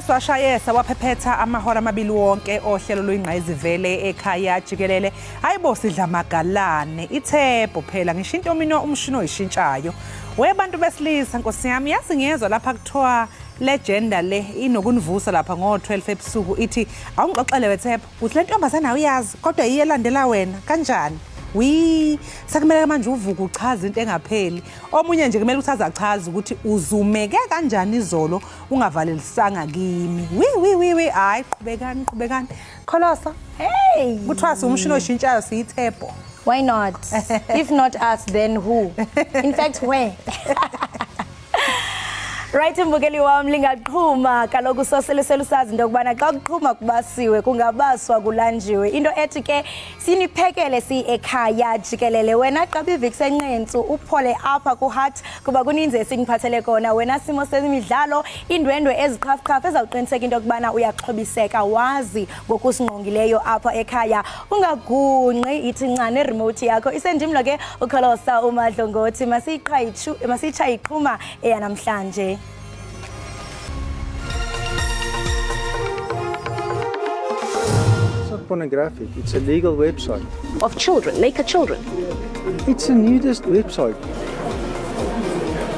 Weswashayesa waphephetha amahora amabili wonke ohlelo lwingqayizivele ekhaya Jikelele. Hayibo sidla magalane ithebo phela ngisho into mina umshini oyishintshayo. Webantu besilisa Nkosi yami yazi ngiyezwa lapha kuthiwa legenda le inokunivusa lapha ngo12 ebusuku ithi awungixoxele wethebo uthi le ntombazana uyazi kodwa iyelandela wena kanjani? Sakumele manje uvuka uchaza into engapheli. Omunye nje kumele uthaza achaza ukuthi uzumeke kanjani izolo ungavalelisanga kimi. Hayi qhubekani. Kholosa. Hey. Kuthiwa umshini oshintshayo siyithebo. Why not? If not us, then who? In fact, where? Right mbukeli wami lingaqhuma kaloku soselisela usazi into kubana xa kuqhuma kubasiwe kungabaswa kulanjiwe into ethi ke siniphekele si ekhaya Jikelele wena qabi viksenqentsu uphole apha ku heart kuba kuninzi esingiphathele kona wena simo semidlalo indwendwe eziqhafqhafa ezawuqiniseka into kubana uyaxhobiseka wazi ngokusingqongileyo apha ekhaya ungagunqi ithi ncane remote yakho isendimlo ke ukholosa umadlongothi masiyichaye iqhuma eyanamhlanje. Pornographic. It's a legal website. Of children, naked children. It's a nudist website.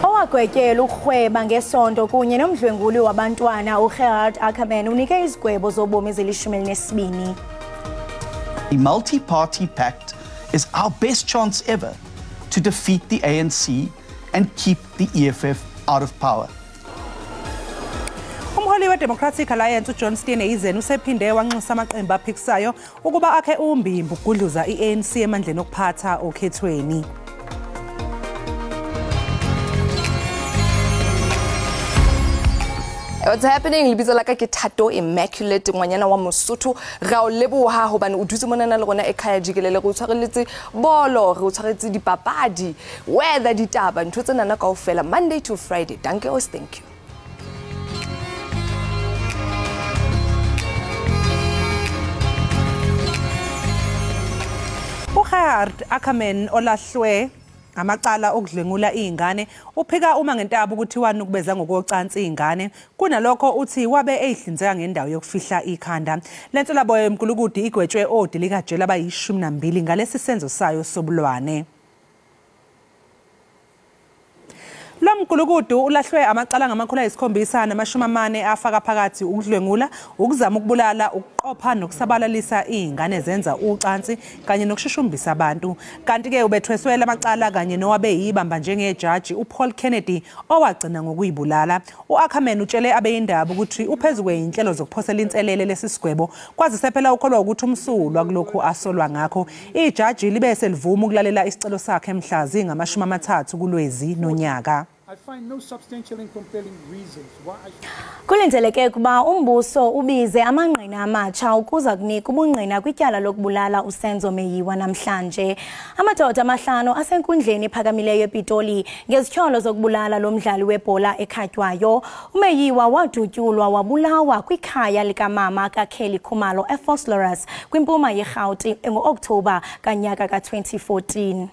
Owagwetyela ukurhweba ngesonto kunye nomdlwenguli wabantwana Ekhaya unike izigwebo zobomi ezili-12. The multi-party pact is our best chance ever to defeat the ANC and keep the EFF out of power. Umholi we-Democratic Alliance uJohn Steenhuisen usephinde wanxusa amaqembu aphikisayo ukuba akhe umbimbi ukugudluza i-ANC emandleni okuphatha okhethweni. What's happening? Libizwa la ka ke Thato Immaculate ngwanyana wa Mosotho ra o leboha hobane o dutse mona le rona Ekhaya Jikelele go tshwareletse bolo re o tshwaretse dipapadi weather ditaba ntho tsena na kaofela Monday to Friday. Danke os, thank you. Ekhaya olahlwe amacala okudlengula izingane uphika uma ngentaba ukuthi wani ukubeza ngokocansi izingane kunalokho uthi wabe eyihlinzeka ngendawo yokufihla ikhanda lentsholaboyo eMkulukudi igwetshwe odili kajela abayi12 ngalesi senzo sayo sobulwane. Lomkulukudi ulahlwe amacala ngama-740 afaka phakathi ukudlwengula ukuzama ukubulala ukuqopha nokusabalalisa izingane zenza ucansi kanye nokushushumbisa abantu kanti ke ubethweswe lamacala kanye nowabe yibamba njengejaji uPaul Kennedy owagcina ngokuyibulala. Ekhaya utshele abeyindaba ukuthi uphezulu kweinhlelo zokuphosela inselele lesisigwebo kwazise phela ukholwa ukuthi umsulwa kulokhu asolwa ngakho ijaji libe selivuma ukulalela isicelo sakhe emhlazi ngama-30 kuLwezi nonyaka. I find no substantial and compelling reasons why Kulindeleke kuba umbuso ubize amangqina amatsha ukuza kunika ubungqina kwityala lokubulala uSenzo Meyiwa namhlanje. Amadoda amahlanu asenkundleni ephakamileyo ePitoli ngezityholo zokubulala lomdlali webhola ekhatywayo. uMeyiwa wadutyulwa wabulawa kwikhaya likamama kaKelly Khumalo eFosloras kwimpuma yeRhawuti ngo-Oktoba kanyaka ka-2014.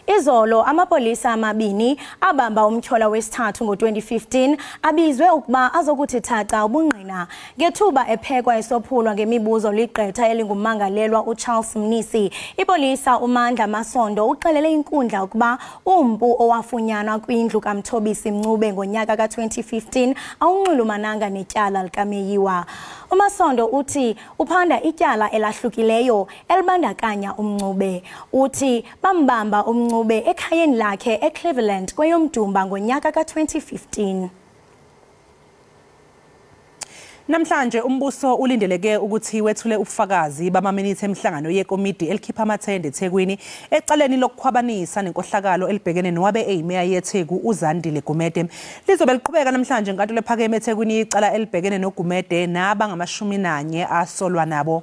Izolo amapolisa amabini abamba umtyhola wesithathu ngo-2015 abizwe ukuba azokuthi thatha ubungqina ngethuba ephekwa esophulwa ngemibuzo ligqetha elingumangalelwa uCharles Mnisi. Ipolisa uMandla Masondo uxelele inkundla ukuba umpu owafunyanwa kwindlu kaMthobisi Mncube ngonyaka ka-2015 awunxulumananga netyala likaMeyiwa. uMasondo uthi uphanda ityala elahlukileyo elibandakanya uMncube. Uthi bambamba uMncube ekhayeni lakhe eCleveland kweyomdumba ngonyaka ka-2015. Namhlanje umbuso ulindeleke ukuthi wethule ubufakazi bamaminithi emhlangano yekomidi elikhipha amathende eThekwini ecaleni lokukhwabanisa nenkohlakalo elibhekene nowabe eyimeya yeTheku uZandile Gumede. Lizobe liqhubeka namhlanje enkantolo ephakeme eThekwini icala elibhekene noGumede nabangama-11 asolwa nabo.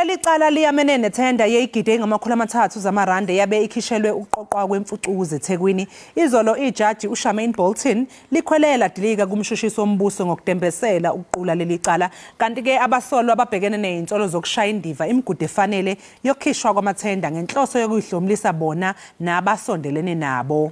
Leli cala liyamene nethenda yeyigidi engama-300 zamarandi yabe ikhishelwe ukuqoqwa kwemfucuza eThekwini. Izolo ijaji uSharmaine Bolton likhwelela dilika kumshushiso wombuso ngokudembesela ukuqula leli cala. Kanti-ke abasolwa ababhekene nezinsolo zokushaya indiva imigudu efanele yokukhishwa kwamathenda ngenhloso yokuyihlomulisa bona nabasondelene nabo.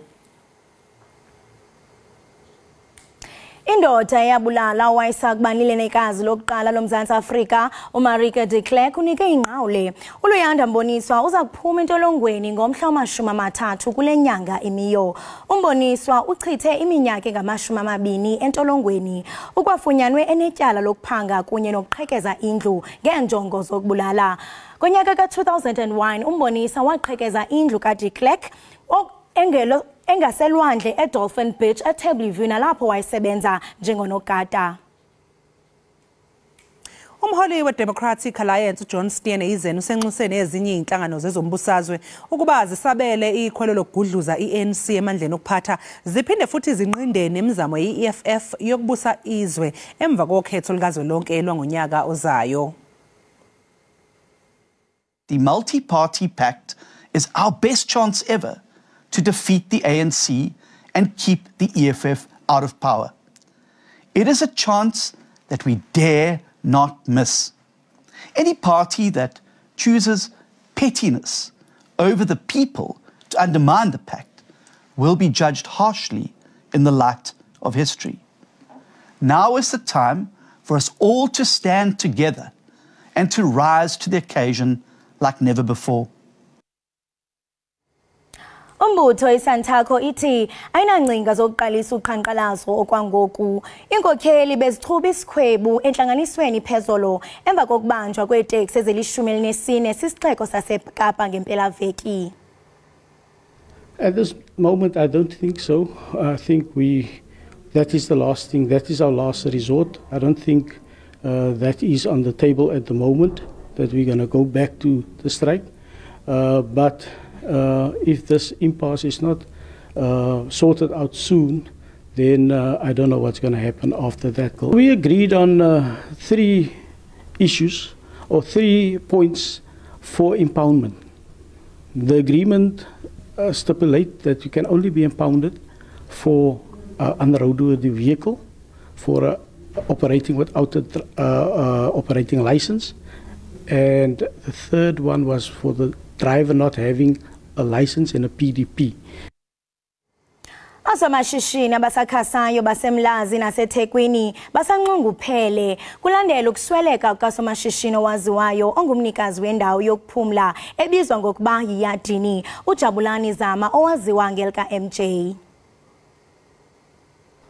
Indoda eyabulala owayesakubanile nekazi lokuqala loMzantsi Afrika uMarika de Klerk unike ingqawule. uLuyanda Mboniswa uza kuphuma entolongweni ngomhla wama-30 kule nyanga imiyo. uMboniswa uchithe iminyaka engama-20 entolongweni ukwafunyanwe enetyala lokuphanga kunye nokuqhekeza indlu ngeenjongo zokubulala. Ngonyaka ka-2001 uMboniswa waqhekeza indlu kaDe Klerk engaselwandle eDolphin Beach eThebliview nalapho wayesebenza njengonogada. Umholi we-Democratic Alliance uJohn Steenhuisen usenxusene ezinye izinhlangano zezombusazwe ukuba zisabele ikhwelo lokugudluza iANC emandleni okuphatha ziphinde futhi zinqindene imizamo ye-EFF yokubusa izwe emva kokhetho likazwelonke lwangonyaka ozayo. The multi-party pact is our best chance ever to defeat the ANC and keep the EFF out of power. It is a chance that we dare not miss. Any party that chooses pettiness over the people to undermine the pact will be judged harshly in the light of history. Now is the time for us all to stand together and to rise to the occasion like never before. Umbutho iSantaco ithi ayinangcinga zokuqalisa uqhankqalazo okwangoku. Inkokheli bezichuba isikhwebu enhlanganisweni phezolo emva kokubanjwa kweeteksi ezili-14 sisixeko saseKapa ngempelaveki. At this moment, I don't think so. I think that is the last thing. That is our last resort. I don't think that is on the table at the moment, that we're going to go back to the strike. But if this impasse is not sorted out soon, then I don't know what's going to happen after that. We agreed on 3 issues or 3 points for impoundment. The agreement stipulates that you can only be impounded for unroadworthy vehicle, for operating without an operating license, and the third one was for the driver not having a license and a PDP. Osomashishini abasakhasayo baseMlazi naseThekwini basanxunguphele kulandela ukusweleka kukasomashishini owaziwayo ongumnikazi wendawo yokuphumla ebizwa ngokuba yiYadini uJabulani Zama owaziwa ngelika MJ.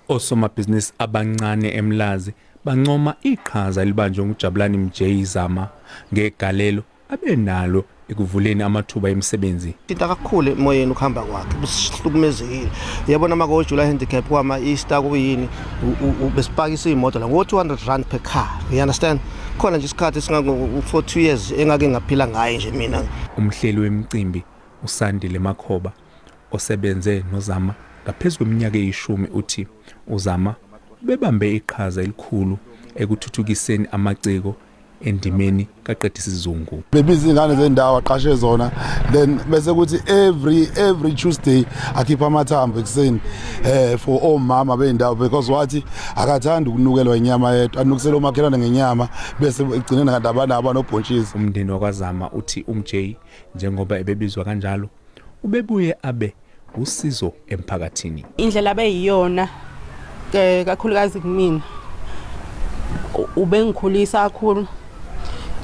Osomabhizinisi abancane eMlazi bancoma iqhaza elibanjwe nguJabulani MJ Zama ngegalelo abenalo ekuvuleni amathuba emisebenzi. Into kakhulu emoyeni ukuhamba kwakhe busihlukumezekile. Yabona amagojulo handicap kwama Easter kuyini besipakisa imoto la ngo200 per car. You understand? Khona nje isikhathi singango for 2 years engake ngaphila ngaye nje mina. Umhleli wemicimbi uSandile Makhoba osebenze noZama ngaphezulu kweminyaka e10 uthi uZama bebambe iqhaza elikhulu ekuthuthukiseni amaciko endimeni kaQedisizungu. Bebizingane zendawo aqashe zona, then bese kuthi every Tuesday akhipha amathambo ekseni for omama bendawo, because wathi akathanda ukunukelwa inyama yedwa, anukisela umakhelwane ngenyama bese egcinena kanti abantu nobhontshisi. Umndeni wakwaZama uthi umJ njengoba ebebizwa kanjalo ubebuye abe usizo emphakathini. Indlela beyiyona kakhulukazi kumina ubengikhulisa kakhulu,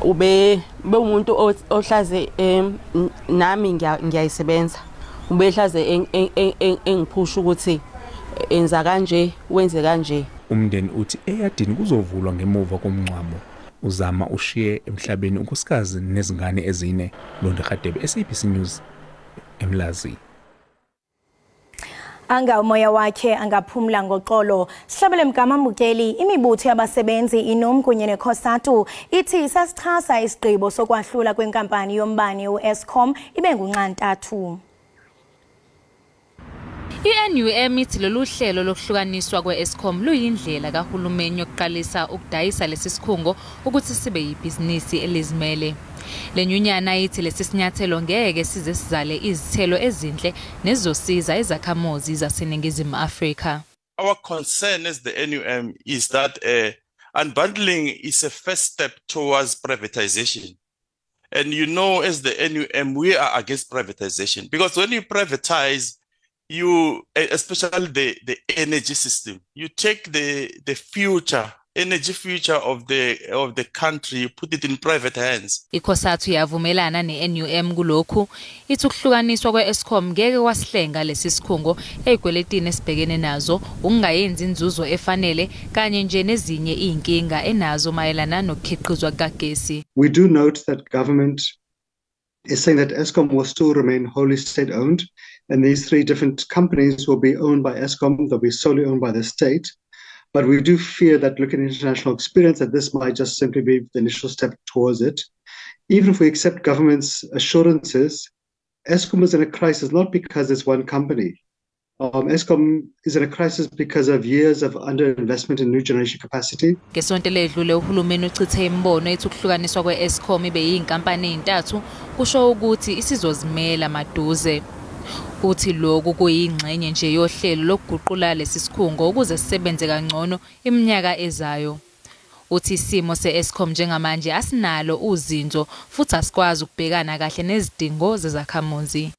ube umuntu ohlaze nami ngiyayisebenza, ubehlaze engiphusha ukuthi enza kanje wenze kanje. Umndeni uthi eYadini kuzovulwa ngemuva komncwabo. uZama ushiye emhlabeni unkosikazi nezingane ezine. Londo Khadebe, SABC News, eMlazi. Anga umoya wakhe angaphumla ngoxolo. Sihlabele Mgama Mbukeli, imibutho yabasebenzi iNOM kunye neCOSATU ithi sasichasa isigqibo sokwahlula kwenkampani yombane uEskom ibe ngunxa ntathu. I-NUM ithi lolu hlelo lokuhlukaniswa kwe-Eskom luyindlela kahulumeni yokuqalisa ukudayisa lesi sikhungo ukuthi sibe yibhizinisi elizimele. Le nyunyana ithi lesi sinyathelo ngeke size sizale izithelo ezinhle nezosiza izakhamuzi zaseNingizimu Afrika. Our concern as the NUM is that unbundling is a first step towards privatization. And you know, as the NUM, we are against privatization because when you privatize, you, especially the energy system, you take the energy future of the country, you put it in private hands. ICOSATU yavumelana ne-NUM kulokhu ithi ukuhlukaniswa kwe-Eskom ngeke wasihlenga lesi sikhungo eyigweletini esibhekene nazo ukungayenzi inzuzo efanele kanye nje nezinye inkinga enazo mayelana nokukhiqizwa kagesi. We do note that government is saying that Eskom will still remain wholly state-owned, and these 3 different companies will be owned by Eskom, they'll be solely owned by the state. But we do fear that, looking at international experience, that this might just simply be the initial step towards it. Even if we accept government's assurances, Eskom is in a crisis not because it's one company. Eskom is in a crisis because of years of underinvestment in new generation capacity. Ngesonto ledlule uhulumeni uchithe imbono ethi ukuhlukaniswa kwe-Eskom ibe yinkampani ezintathu kusho ukuthi isizozimela maduze. Uthi lokhu kuyingxenye nje yohlelo lokuguqula lesi sikhungo ukuze sisebenze kangcono iminyaka ezayo. Uthi isimo se-Eskom njengamanje asinalo uzinzo futhi asikwazi ukubhekana kahle nezidingo zezakhamuzi.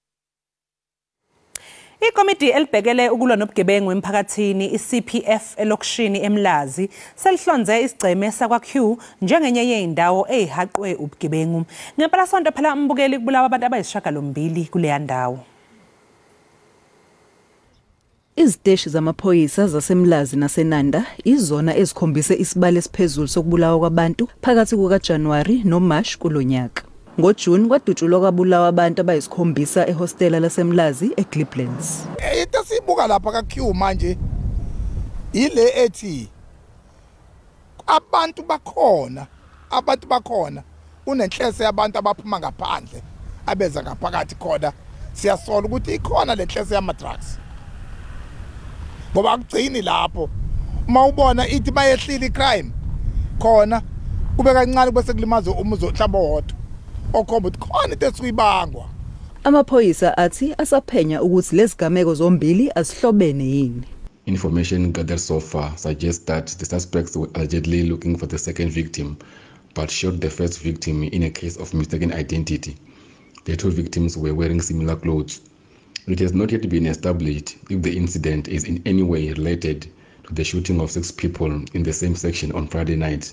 Ikomiti elibhekele ukulwa nobugebengu emphakathini iCPF elokishini eMlazi selihlonze isigceme sakwaQ njengenye yeindawo ezihaqwe ubugebengu. Ngempela sonto phela umbukeli kubulawa abantu abayisishiyagalombili kuleya ndawo. Iziteshi zamaphoyisa zaseMlazi naseNanda izona ezikhombise isibalo esiphezulu sokubulawa kwabantu phakathi kukaJanuwari noMashi kulonyaka. NgoJuni kwadutshulwa kwabulawa abantu abayisikhombisa ehostela laseMlazi eCliplands. Into sibuka lapha kaQ manje ile ethi abantu bakhona unenhlese yabantu abaphuma ngaphandle abeza ngaphakathi khona siyasola ukuthi ikhona lenhlese yama-drugs. Ngoba akugcini lapho uma ubona ithi bayehlile icrime khona kube kancane bese kulimaza umuzo mhlawumbe wodwa okhomba ukuthi khona into esuyibangwa. Amaphoyisa athi asaphenya ukuthi lezigameko zombili azihlobene yini. Information gathered so far suggests that the suspects were allegedly looking for the second victim but shot the first victim in a case of mistaken identity. The 2 victims were wearing similar clothes. It has not yet been established if the incident is in any way related to the shooting of 6 people in the same section on Friday night.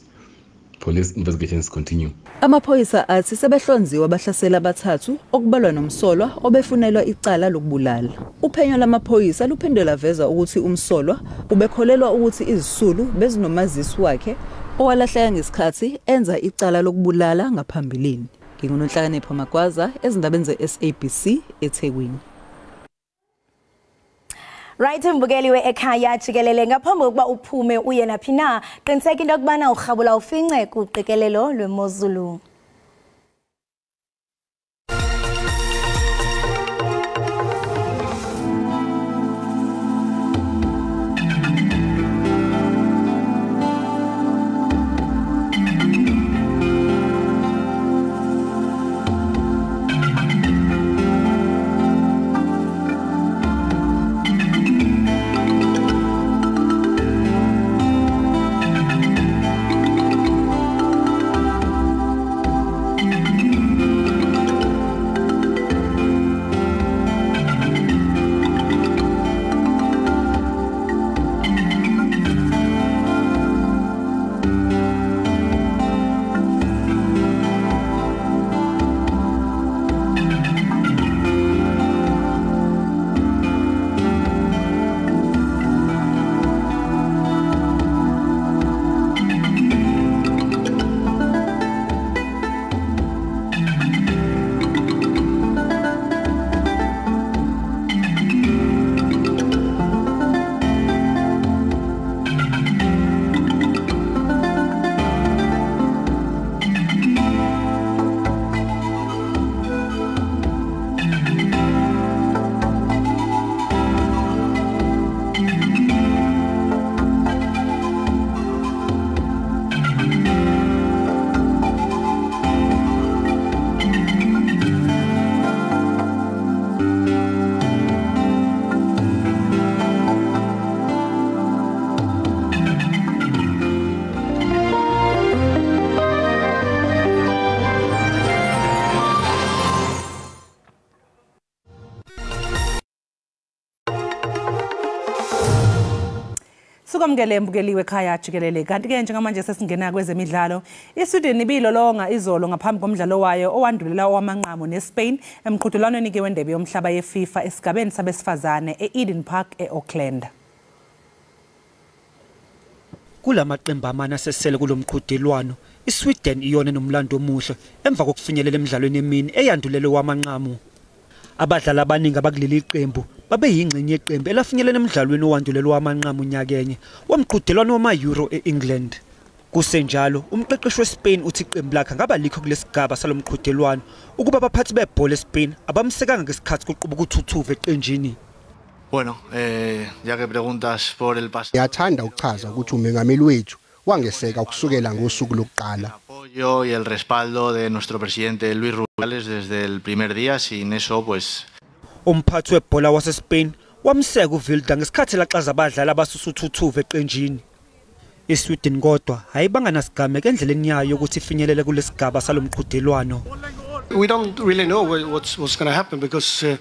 Police investigations continue. Amaphoyisa athi sebehlonziwe abahlasela abathathu okubalwa nomsolwa obefunelwa icala lokubulala. Uphenyo lamaphoyisa luphinde laveza ukuthi umsolwa ubekholelwa ukuthi izisulu bezinomazisi wakhe owalahleka ngesikhathi enza icala lokubulala ngaphambilini. Ngingunonhlakanipho Magwaza ezindabeni ze-SABC eThekwini. Right mbukeli we-Ekhaya Jikelele ngaphambi kokuba uphume uye naphi na qiniseka into yokubana urhabula ufince kuqikelelo lwemozulu. Sukamukele mbukeliwe Ekhaya Jikelele. Kanti ke njengamanje sesingena kwezemidlalo, iSweden ibilolonga izolo ngaphambi komdlalo wayo owandulela owamanqamu neSpain emqhudelwaneni ke wendebe yomhlaba yeFIFA esigabeni sabesifazane eEden Park eAuckland. Kulamaqembu amane asesele kulomqhudelwano, iSweden iyona nomlando omuhle emva kokufinyelela emidlalweni emini eyandulele owamanqamu. Abadlali abaningi abakuleli iqembu babe yingcenye yeqembu elafinyelela emidlalweni owandulelwe wamanqamu unyakanye womqhudelwano wama-Euro e-England. Kusenjalo, umqeqeshi weSpain uthi iqembu lakhe ngaba likho kulesigaba salomqhudelwano ukuba abaphathi bebhola eSpain abamsekanga ngesikhathi kuqubuka uthuthuva eqenjini. Bueno, ya que preguntas por el pasado. Yathanda ukuchaza ukuthi umengameli wethu wangeseka ukusukela ngosuku lokuqala. Apoyo y el respaldo de nuestro presidente Luis Rubiales desde el primer día, sin eso pues umphathi webhola waseSpain wamseka uVilda ngesikhathi laxaza abadlali abasusa uthuthuva eqenjini. iSweden kodwa ayibanga nasigameko endleleni yayo ukuthi ifinyelele kulesigaba salomqhudelwano. We don't really know what's going to happen because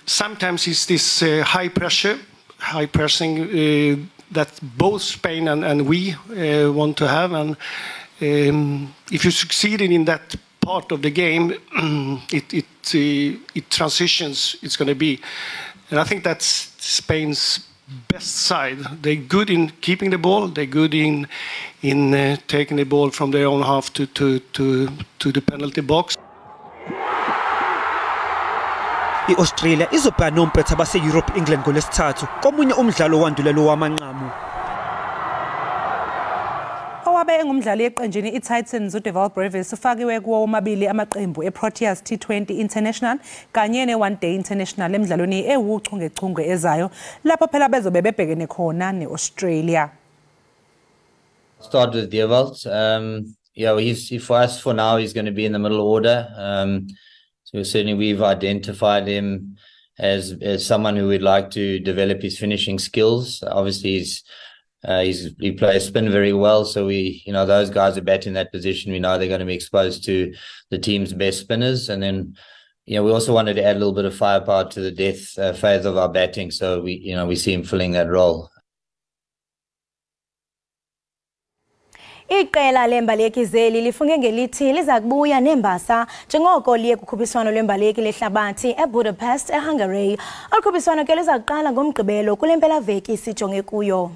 sometimes it's this high pressing that both Spain and we want to have, and if you succeeded in that part of the game, it transitions. It's going to be, and I think that's Spain's best side. They're good in keeping the ball. They're good in taking the ball from their own half to the penalty box. iAustralia izobhekana nompetha base-Europe England ngolesithathu komunye umdlalo owandulelo wamanqamu. Owabe engumdlali eqenjini iTitans uDeval Brevis ufakiwe kuwo omabili amaqembu eProteas T20 International kanye ne-One Day International emidlalweni ewuchungechunge ezayo lapho phela bezobe bebhekene khona neAustralia. Start with Deval. Yeah, for us for now he's going to be in the middle order. So certainly we've identified him as someone who would like to develop his finishing skills. Obviously he plays spin very well, so those guys who bat in that position, we know they're going to be exposed to the team's best spinners. And then we also wanted to add a little bit of firepower to the death phase of our batting, so we see him filling that role. Iqela lembaleki zeli lifunge ngelithi liza kubuya nembasa njengoko liye kukhuphiswano lwembaleki lehlabathi eBudapest eHungary. Alikhuphiswano ke liza kuqala ngomgqibelo kule mpelaveki sijonge kuyo.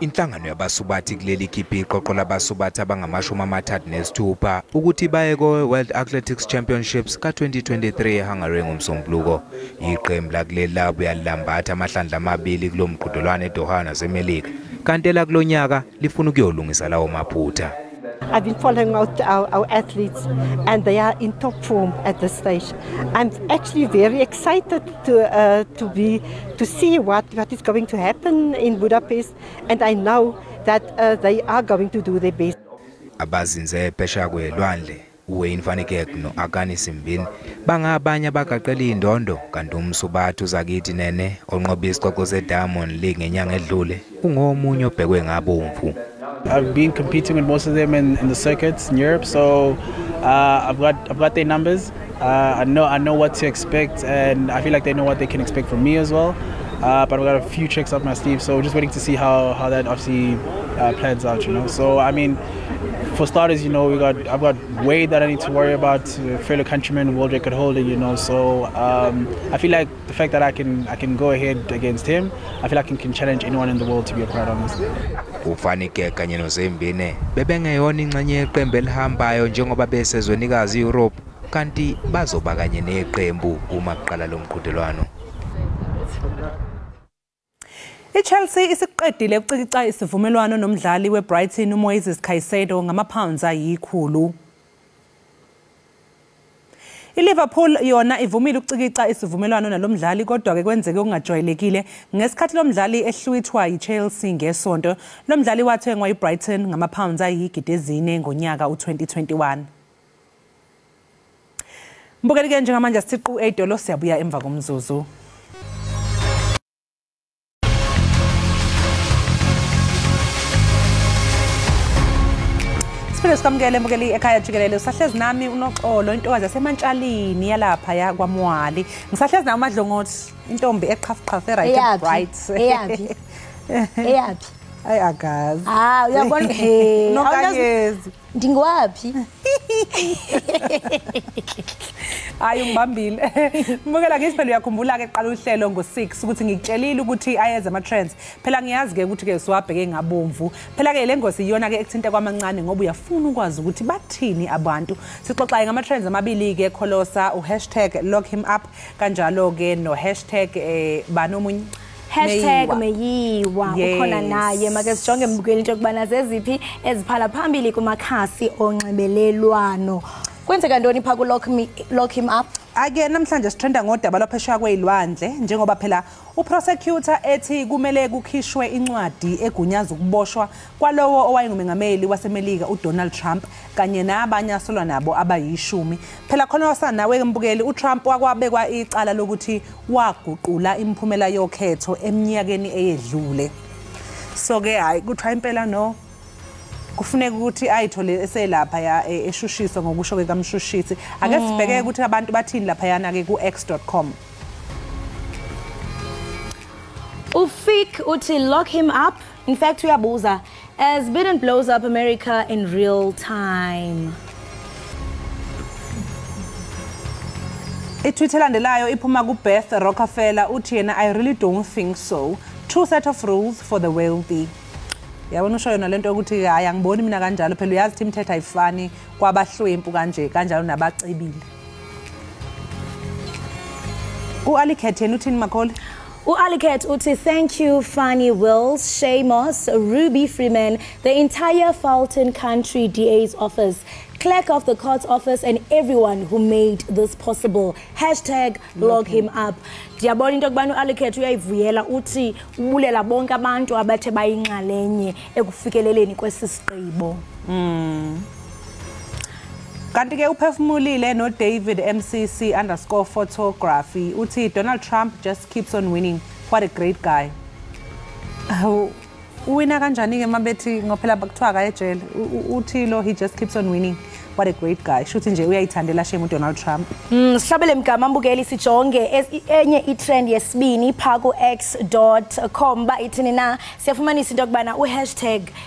Inhlangano yabasubathi kuleli ikhiphe iqoqo labasubathi abangama-36 ukuthi baye ko-World Athletics Championships ka-2023 eHungary ngomsombuluko. Iqembu lakuleli labuya lilambatha amahlandla amabili kulo mqhudelwano eDoha naseMelika, kanti kulo nyaka lifuna ukuyolungisa lawo maphutha. I've been following our athletes, and they are in top form at this stage. I'm actually very excited to see what is going to happen in Budapest, and I know that they are going to do their best. Abazinze phesha kwelwandle uWayne van Niekerk no-Akani Simbini bangabanye abagaqela indondo, kanti umsubathu zakithi Nene onqobe isicoco seDiamond League ngenyanga edlule ungomunye obhekwe ngabomvu. I've been competing with most of them in the circuits in Europe, so I've got their numbers. I know what to expect, and I feel like they know what they can expect from me as well. But I've got a few tricks up my sleeve, so just waiting to see how that obviously plans out, So I mean, for starters, I've got Wade that I need to worry about, fellow countryman, world record holder, So I feel like the fact that I can go ahead against him, I feel like I can challenge anyone in the world, to be quite honest. Ufanike kanye noZembine bebengeyona ingxenye yeqembu elihambayo njengoba besezwenikazi Europe, kanti bazoba kanye neqembu uma kuqala lo mqhudelwano. iChelsea isiqedile ukucikica isivumelwano nomdlali weBrighton uMoises Caicedo ngama-pounds ayi-100. iLiverpool yona ivumile ukucikica isivumelwano nalomdlali, kodwa ke kwenzeke okungajwayelekile ngesikhathi lomdlali ehlwithwa yiChelsea ngesonto. Lomdlali wathengwa iBrighton ngama-pounds ayi-4,000 ngonyaka u-2021. Mbukeli-ke njengamanje sithiqu edolo, siyabuya emva komzuzu. Siphinde sikamukele mbukeli ekhaya Jikelele usahlezi nami unoxolo intokazi yasemantshalini yalapha ya kwaMwali. Ngisahlezi nayo uMadlongothi intombi eqhafuqhafu right bright. Eyaphi? Ay agazi. Uyabona Nokanyezi. Ndingwaphi? Hayi ungibambile. Mbukela ngithi phela uyakhumbula ke qala uhlelo ngo6 ukuthi ngikutshelile ukuthi ayeza ama trends. Phela ngiyazi ke ukuthi ke siwabheke ngabomvu. Phela ke le ngosi iyona ke ekuthinta kwamancane ngoba uyafuna ukwazi ukuthi bathini abantu. Sixoxa ngama trends amabili ke kholosa #LockHimUp kanjalo ke no #banomunye #meyiwa ukhona naye make sijonge mbukeli into kubana zeziphi eziphala phambili kumakhasi onxibelelwano. Kwenzeka ntoni pha ku Lock Him Up? Ake namhlanje sitrenda ngodaba lophesheya kwezilwandle njengoba phela uprosecutor ethi kumele kukhishwe incwadi egunyaza ukuboshwa kwalowo owayengumengameli waseMelika uDonald Trump kanye nabanye asolwa nabo abayishumi. Phela khona wasanawe mbukeli uTrump wakwabekwa icala lokuthi waguqula imiphumela yokhetho eminyakeni eyedlule. So ke hayi kuthiwa impela no kufuneka ukuthi ayithole eselapha ya eshushiswa ngokusho kwekamshushisi. Ake sibheke ukuthi abantu bathini lapha yana ke ku x.com. Ufik uthi lock him up. In fact uyabuza as Biden blows up America in real time. Itweet elandelayo iphuma ku Beth Rockefeller uthi yena I really don't think so. Two set of rules for the wealthy. Yabona usho yona lento ukuthi hayi angiboni mina kanjalo phela uyazi ukuthi imithetho ayifani kwabahlwempu kanje kanjalo nabacebile. uAliket yena uthini Makholi? uAliket uthi thank you Fanny Wills, Shamos, Ruby Freeman, the entire Fulton Country DA's office, clerk of the court's office and everyone who made this possible. #LockHimUp. Ndiyabona into kubana uAliket uyayivuyela uthi ubulela bonke abantu abathe bayinxalenye ekufikeleleni kwesisigqibo. Kanti ke uphefumulile no David MCC_photography uthi Donald Trump just keeps on winning. What a great guy. Uwina kanjani ke mabethi ngophela bakuthiwa ka ejele uthi lo he just keeps on winning. What a great guy. Shuthi nje uyayithandela shame Donald Trump. Sihlabele mgama mbukeli sijonge enye itrend yesibini pha ku x.com ba ithini na siyafumanisa into kubana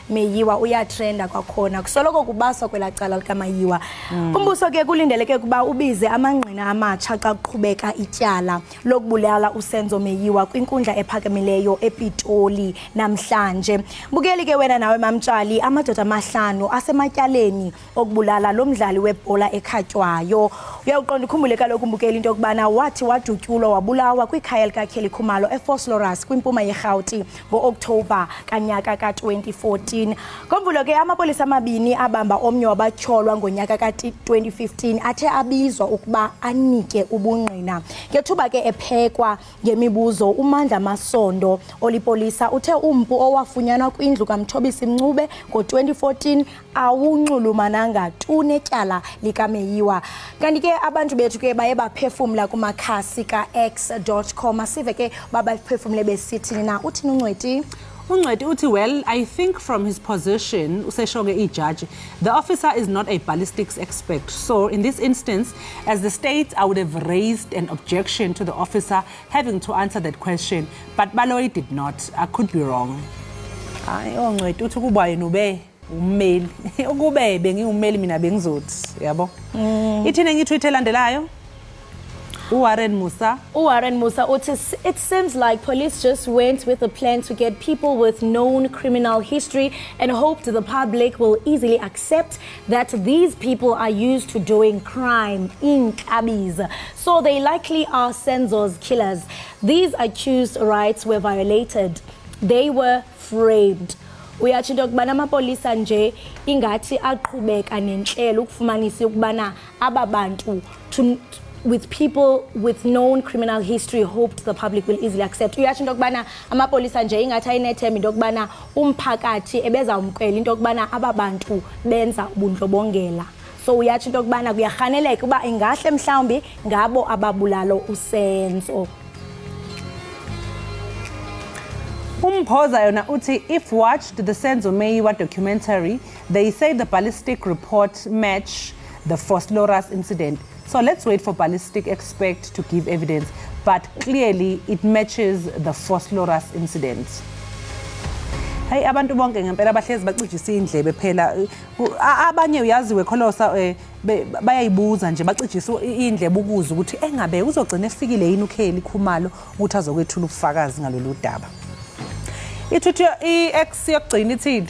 #meyiwa uyatrenda kwakhona kusoloko kubaswa kwelacala likaMayiwa. Umbuso ke kulindeleke kuba ubize amangqina amatsha xa kuqhubeka ityala lokubulala uSenzo Meyiwa kwinkundla ephakamileyo ePitoli namhlanje. Mbukeli ke wena nawe mamtshali amadoda amahlanu asematyaleni okubulala lomdlali webhola ekhatywayo. Uyaqonda ukhumbule kaloku mbukeli into kubana wathi wadutyulwa wabulawa kwikhaya likaKelly Khumalo eFosloras kwimpuma yeGauteng ngoOctober kanyaka ka2014. Ngomvulo ke amapolisa amabini abamba omnye wabatyholwa ngonyaka ka2015 athe abizwa ukuba anike ubungqina. Ngethuba ke ephekwa ngemibuzo uMandla Masondo olipolisa uthe umpu owafunyanwa kwindlu kaMthobisi Mncube ngo2014 awunxulumananga netyala likaMeyiwa. Kanti ke abantu bethu ke baye baphefumla kumakhasi ka x.com asive ke babaphefumle besithini na uthini uNcweti? uNcweti uthi well I think from his position useshoke ijudge the officer is not a ballistics expert, so in this instance as the state I would have raised an objection to the officer having to answer that question, but Baloyi did not. I could be wrong. Hayi uNcweti uthi kuba yena ube ummeli ukube bengiummeli mina bengizothi yabo. Ithini enye itweet elandelayo Warren Musa uthi it seems like police just went with a plan to get people with known criminal history and hoped the public will easily accept that these people are used to doing crime in Kabis, so they likely are Senzo's killers. These accused rights were violated, they were framed. Uyathi into kubana amapolisa nje ingathi aqhubeka nenhlelo ukufumanisa ukubana ababantu with people with known criminal history hoped the public will easily accept. Uyathi into kubana amapolisa nje ingathi ayinethemba into kubana umphakathi ebeza umqela into kubana ababantu benza ubundlobongela. So uyathi into kubana kuyahaneleka kuba ingahle mhlawumbi ngabo ababulalo uSenzo. Umphoza yona uthi if watched the Senzo Meyiwa documentary, they say the ballistic report match the Phosphorus incident. So let's wait for ballistic expert to give evidence, but clearly it matches the Phosphorus incident. Hey, abantu bonke ngempela bahlezi bacijisa indlebe phela abanye uyaziwe kholosa bayayibuza nje bacijisa indlebe ukuza ukuthi engabe uzogcina efikile yini uKheli Khumalo ukuthi azokwethula ubufakazi ngalolu daba. Ithuthi i-ex yokugcina ithini?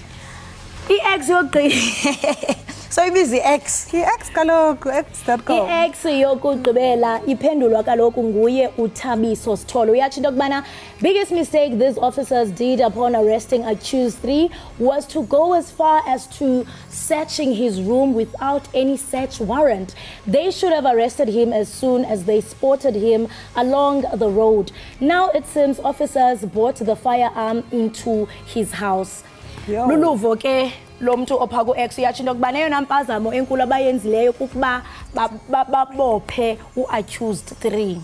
I-ex yokugcina so ibizi X kaloku x.com X yokugqibela iphendulwa kaloku nguye uThabiso Sithole uyathi into kubana biggest mistake these officers did upon arresting accused 3 was to go as far as to searching his room without any search warrant. They should have arrested him as soon as they spotted him along the road. Now it seems officers brought the firearm into his house. Luluvo ke lo muntu opha ku X yathi into kubana yona mpazamo enkulu abayenzileyo ukuba babophe uaccused 3.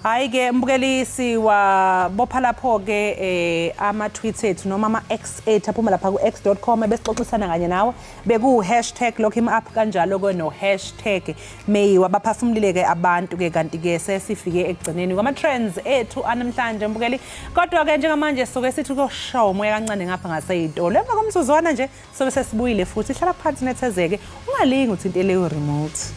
Hayi ke mbukelisi wa bopha lapho ke ama tweets ethu noma ama X8 aphuma lapha ku x.com besixoxisana kanye nawe beku #lockhimup kanjalo ke no #Meyiwa baphefumulile ke abantu ke kanti ke sesifike egcineni kwama trends ethu anamhlanje mbukeli kodwa ke njengamanje soke sithi ko show moya kancane ngapha ngaseyitolo emva komsuzwana nje soke sesibuyile futhi hlala phansi nethezeke ungalingi uthintele u remote.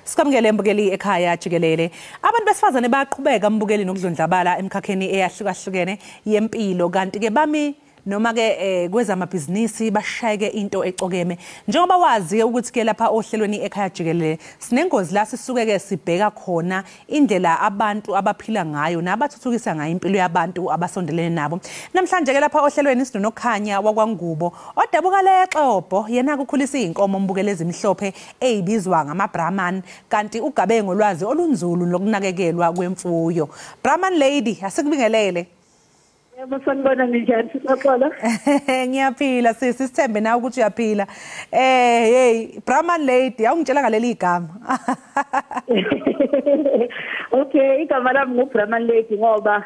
Sikamukele mbukeli ekhaya Jikelele. Abantu besifazane bayaqhubeka mbukeli nokudlondlabala emkhakheni eyahlukahlukene yempilo kanti ke bami noma ke kwezamabhizinisi bashayeke into ecokeme. Njengoba wazi ukuthi ke lapha ohlelweni ekhaya Jikelele sinengozi la sisuke ke sibheka khona indlela abantu abaphila ngayo nabathuthukisa ngayo impilo yabantu abasondelene nabo. Namhlanje ke lapha ohlelweni sinoNokhanya wakwaNgubo odabuka lexobo yena ukukhulisa inkomo mbukele ezimhlophe ezibizwa ngamaBrahman kanti ugabe ngolwazi olunzulu lokunakekelwa kwemfuyo. Brahman lady asikubingelele. Sanibona njani sisaqala? Ngiyaphila sisithembe nawe ukuthi uyaphila. Hey Brahman lady awungitshela ngaleli igama. Okay, igama lami nguBrahman lady ngoba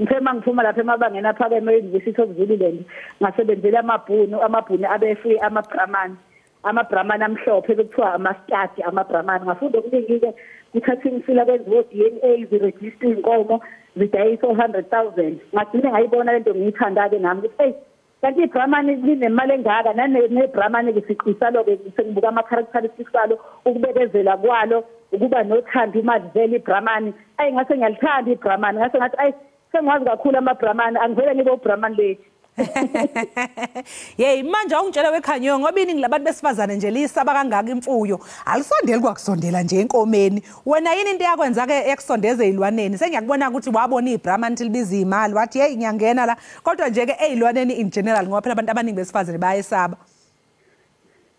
ngifema ngiphuma lapha emabangeni aphakeme e-University of Zululand ngasebenzela amabhunu abefuye amaBrahman amhlophe bekuthiwa amastati amaBrahman ngafunda okuningi ke kuthatha imfila kwenziwa DNA ziregister inkomo zidayisa 100,000 ngagcina ngayibona lento ngiyithanda ke nami ukuthi hey kanti iBrahman linemali engaka neBrahman ngisiqisa lo ke sengibuka ama characteristics alo ukubekezela kwalo ukuba nothando imali vele iBrahman ayi ngase ngiyalithanda iBrahman ngase ngathi ayi sengazi kakhulu amaBrahman angivele ngibe uBrahman lady. Yey manje awungitshela weKhanyo ngoba iningi labantu besifazane nje lisaba kangaka imfuyo alisondeli kwakusondela nje enkomeni wena yini into yakwenza ke ekusondeza ezilwaneni sengiyakubona ukuthi wabona iBrahman libiza imali wathi hey ngiyangena la kodwa nje ke ezilwaneni in general ngoba phela abantu abaningi besifazane bayesaba.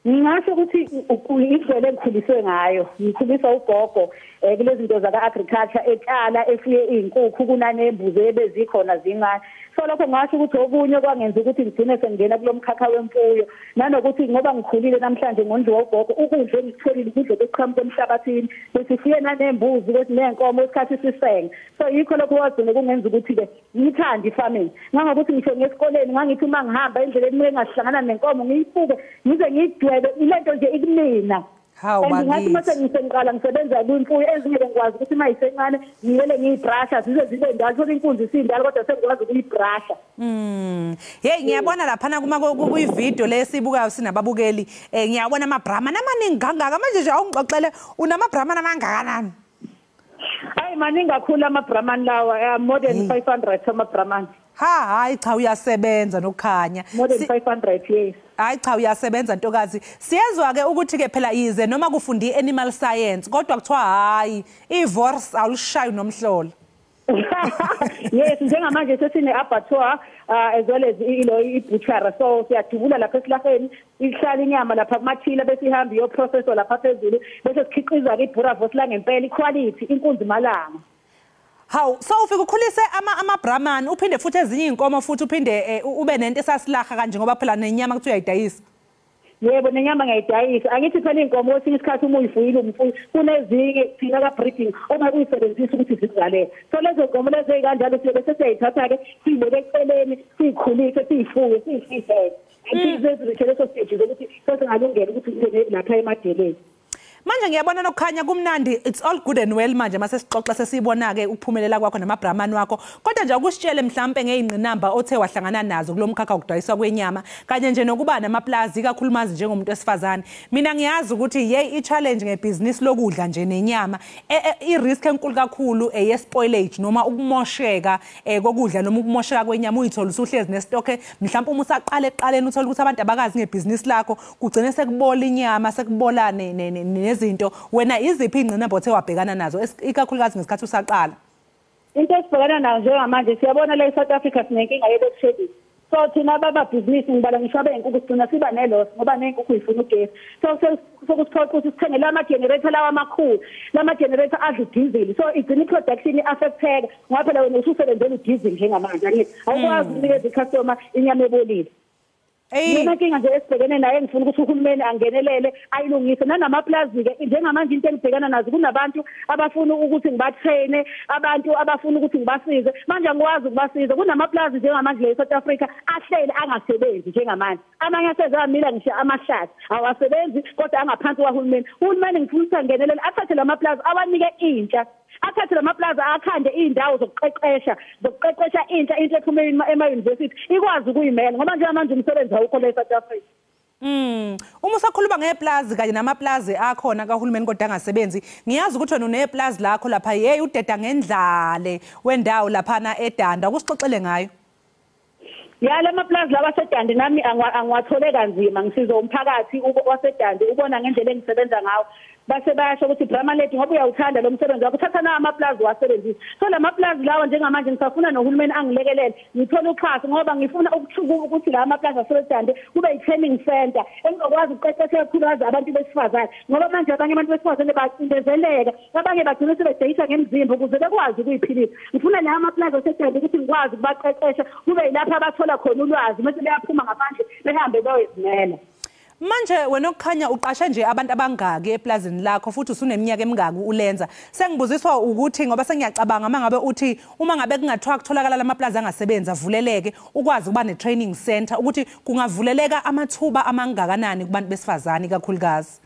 Ngingasho ukuthi indlela engikhuliswe ngayo ngikhulisa ugogo kulezi zinto zaka agriculture etshala efuye izinkukhu kunanembuzi ebezikhona zingane so lokho ngasho ukuthi okunye kwangenza ukuthi ngigcine sengena kulomkhakha wemfuyo nanokuthi ngoba ngikhulile namhlanje ngondliwa ugogo ukudla engikutholile ukudla okuqhamuka emhlabathini bese siye nanembuzi bese nenkomo isikhathi sisenga so yikho lokho wazona kungenza ukuthi ke ngithanda ifarming ngangokuthi ngisho ngesikoleni ngangithi uma ngihamba endleleni ngingahlangana nenkomo ngiyifuke ngize ngidwebe ilento nje ikumina. Ngathi mase ngisengiqala ngisebenza kwimfuyo ezingeke ngikwazi ukuthi mayisencane ngiyele ngiyibrasha zibe ndala ukuthi inkunzi isindala kodwa sengikwazi ukuyibrasha. Hey ngiyabona lapha kuma kuyivideo lesibukayo sinababukeli ngiyabona amaBrahman amaningi kangaka manje nje awungixoxele unamaBrahman amangakanani? Hayi maningi kakhulu amaBrahman lawa more than 500 amaBrahman. Hayi cha uyasebenza noKhanya. More than 500 yes. Hayi cha uyasebenza ntokazi siyezwa ke ukuthi ke phela yize noma kufundi animal science kodwa kuthiwa hayi ivorce awulishayi nomhlolo. Yes njengamanje sesine abattoir as well as i-butcher so siyadubula lapha esilaheni ihlala inyama lapha kumathila bese ihamba iyo processor lapha phezulu bese sikhiqiza ke i-boerewors la ngempela i-quality inkunzi malanga. Hawu so ufika ukhulise amaBrahman uphinde futhi ezinye inkomo futhi uphinde ube nento esasilaha kanje ngoba phela nenyama kuthi uyayidayisa. yebo nenyama ngiyayidayisa angithi phela inkomo osinye isikhathi uma uyifuyile umfuyi kunezinye thina ka breeding uma uyisebenzisa ukuthi zikuzalela so lezo nkomo lezo ezikanjalo sibe sesiyithatha ke sibeke eceleni sikhulise siyifuye siyifise Izinto lezo stage ukuthi sesingalungela ukuthi ube lapha emadeleni. Manje ngiyabona nokukhanya kumnandi it's all good and well manje mase sixoxa sesibona ke ukuphumelela kwakho namaBrahman wakho kodwa nje ukusitshele mhlambe ngeyingqinamba othe wahlangana nazo kulomkhakha ukudayiswa kwenyama kanye nje nokuba namaplazi kakhulumazi njengomuntu wesifazane mina ngiyazi ukuthi hey i-challenge ngebusiness lokudla nje nenyama i-risk enkulu kakhulu ye-spoilage noma ukumosheka kokudla noma ukumosheka kwenyama uyithola usuhlezi nestock mhlawumbe uma usaqala eqaleni uthola ukuthi abantu abakazi ngebusiness lakho kugcine sekubola inyama sekubola nezinto wena iziphi ingqinamba othe wabhekana nazo ikakhulukazi ngesikhathi usaqala into esibhekana nayo njengamanje siyabona la eSouth Africa sinenkinga ye-load shedding so thina baba business ngibala ngisho abeyinkukhu sigcina siba neloss ngoba neyinkukhu ifuna ugesi so sokuthola ukuthi sithenge lama generator lawa amakhulu lama generator adla diesel so igcina production affecteka ngoba phela wena ususebenzela diesel njengamanje angithi awukwazi ukunikeza icustomer inyama ebolile Mina kinga nje esibhekene naye ngifuna ukuthi uhulumeni angenelele ayilungise nanamaplazi ke njengamanje into engibhekana nazo kunabantu abafuna ukuthi ngibatraine abantu abafuna ukuthi ngibasize manje angikwazi ukubasiza kunamaplazi njengamanje le South Africa ahlele angasebenzi njengamanje amanye asezamila ngisho amahlathi awasebenzi kodwa angaphansi kwahulumeni uhulumeni ngifuna angenelele athathe lamaplazi awanike intsha athathe lamaplaza akhande indawo zokuqeqesha intsha into ephuma ema-university ikwazi ukuyimela ngoba njengamanje umsebenzi awukho le South Africa. Uma usakhuluma ngeplazi kanye namaplazi akhona kahulumeni kodwa angasebenzi ngiyazi ukuthi wena uneplazi lakho lapha hey udeda ngendlale wendawo laphana eDanda ukusixoxele ngayo. Ya lamaplazi lawa seDandi nami angiwathole kanzima ngisiza umphakathi waseDandi ubona ngendlela engisebenza ngawo base bayasho ukuthi Brahman lady ngoba uyawuthanda lo msebenzi wakho thatha na amaplazi wasebenzisa so lamaplazi lawo njengamanje ngisafuna nohulumeni angilekelele ngithola uxhaso ngoba ngifuna ukuthi la amaplazi aseDandi kube i-training center engizokwazi ukuqeqesha kakhulukazi abantu besifazane ngoba manje abanye abantu besifazane bacindezeleka abanye bagcina sebedayisa ngemizimba ukuze bekwazi ukuyiphilisa ngifuna la amaplazi aseDandi ukuthi ngikwazi ukubaqeqesha kube yilapha abathola khona ulwazi bese beyaphuma ngaphandle behambe bayozimela. Manje wena okukhanya uqashe nje abantu abangaki eplazini lakho futhi usuneminyaka emingaki ulenza sengibuziswa ukuthi ngoba sengiyacabanga mangabe uthi uma ngabe kungathiwa kutholakala lamaplaza angasebenzi avuleleke ukwazi ukuba ne-training center ukuthi kungavuleleka amathuba amangakanani kubantu besifazane kakhulukazi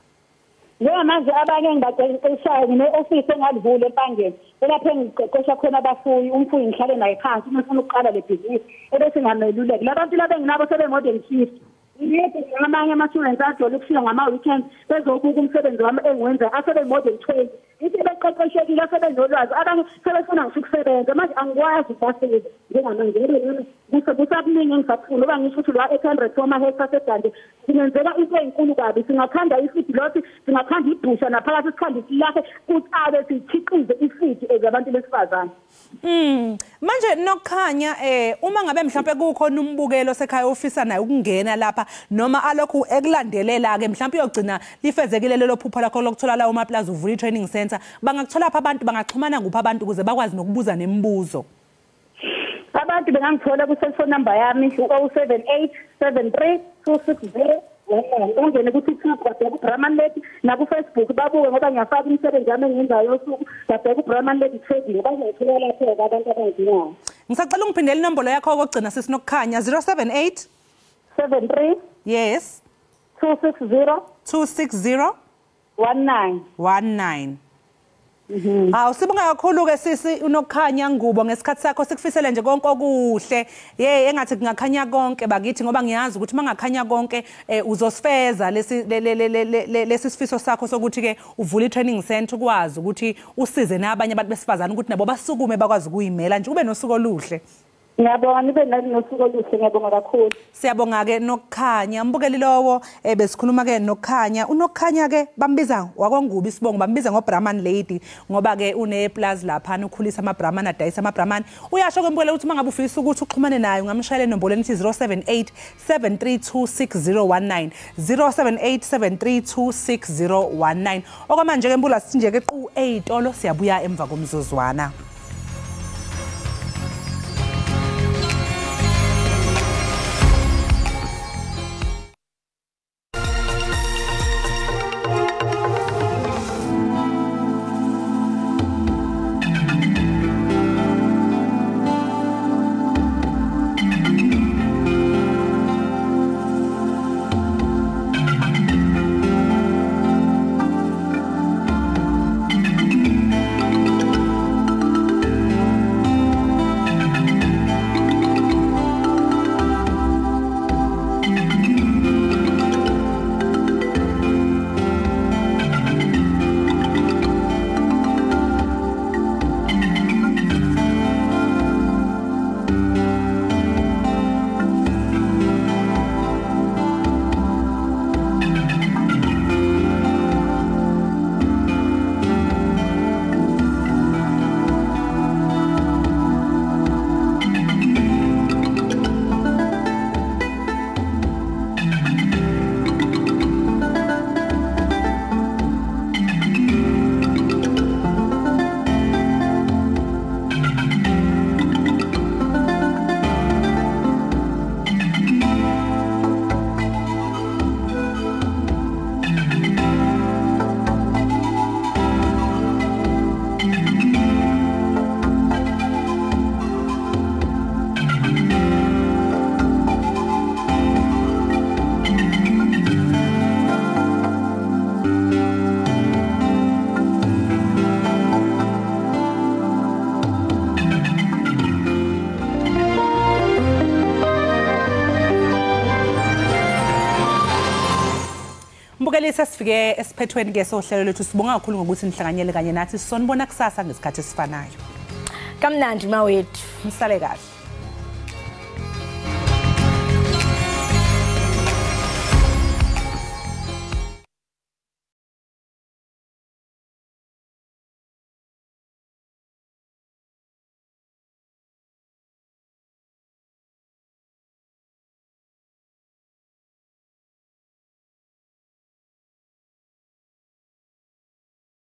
njengamanje abanye ngibaqeqeshayo ngine-office engalivule empangeni elapho engiqeqesha khona abafuyi umfuyi ngihlale naye phansi uma ufuna ukuqala le bhizinisi ebese ngiyameluleka labantu laba enginabo sebe-modern shift Yebo ngamanye ama-students ajole ukufika ngama-weekend bezobuka umsebenzi wami engiwenza asebe-modern 20 ithi beqeqeshekile asebenolwazi abanye sebefuna ngisho ukusebenza manje angikwazi ukubasiza njengamanje kusakuningi engisafuna oba ngisho ukuthi lwa 800 wama-hectares aseDandi kungenzeka into eyinkulu kabi singakhanda ifeedlot singakhanda ibhusha naphakathi sikhande isilahle kucabe sikhiqize ifeed ezabantu besifazane. Manje nokukhanya uma ngabe mhlawumbe kukhona umbukelo sekhaya ofisa naye ukungena lapha noma alokhu ekulandelela ke mhlawumbe uyogcina lifezekile lelo phupho lakho lokuthola lawo maplaza uvula i-training center bangakuthola apha abantu bangaxhumana nguphi abantu ukuze bakwazi nokubuza nemibuzo. Abantu bengangithola ku-cellphone number yami 078 73 260 ungene ku-TikTok babheka uBrahman Lady naku-Facebook babuke ngoba ngiyafaka imisebenzi yami engiyenzayo yosuku babheka uBrahman Lady Trading bazongithola lapho abantu abangidingayo. Ngisacela ungiphindele inombolo yakho okugcina sisinokukhanya 078 73 yes 260 19. Hawu sibonga kakhulu ke sisi unokukhanya Ngubo ngesikhathi sakho sikufisele nje konke okuhle engathi kungakhanya konke bakithi ngoba ngiyazi ukuthi mangakhanya konke uzosifeza lesi sifiso sakho sokuthi ke uvule i-training center ukwazi ukuthi usize nabanye abantu besifazana ukuthi nabo basukume bakwazi ukuyimela nje ube nosuku oluhle. Ngiyabonga nibe nosuku oluhle ngiyabonga kakhulu. Siyabonga ke nokukhanya mbukeli lowo besikhuluma ke nokukhanya unokukhanya ke bambiza wakongubi sibongo bambiza ngoBrahman Lady ngoba ke uneplaza lapha ukhulisa amaBrahman adayisa amaBrahman uyasho ke mbukeli ukuthi mangabe ufisa ukuthi uxhumane naye ngamshayela inombolo ethi 078 732619 078 732619 okwamanje ke mbula sinje ke qu eyitolo siyabuya emva komzuzwana. sesifike esiphethweni ke sohlelo lethu sibonga kakhulu ngokuthi nihlanganyele kanye nathi sonibona kusasa ngesikhathi esifanayo. Kamnandi mawethu. Msale kahle.